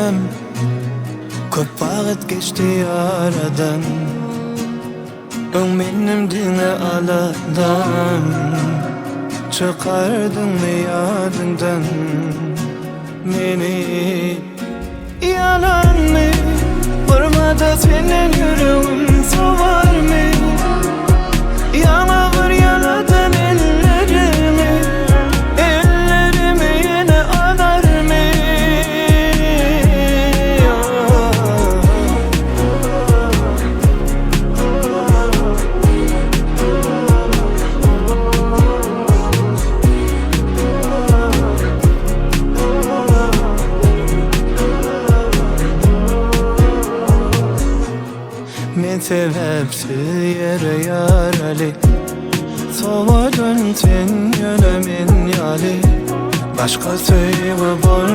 bilmem. Köp vakit geçti aradan, benim dine aladan. Çıkardın mı yadından beni? Yalan mı? Vurmada senin yüreğim soğar mı? Yana vur yanadan ellerimi, ellerimi yine anar mı? Men sebepsiz yere yaralı, soğudun sen yönemin yali. Başka sevgi var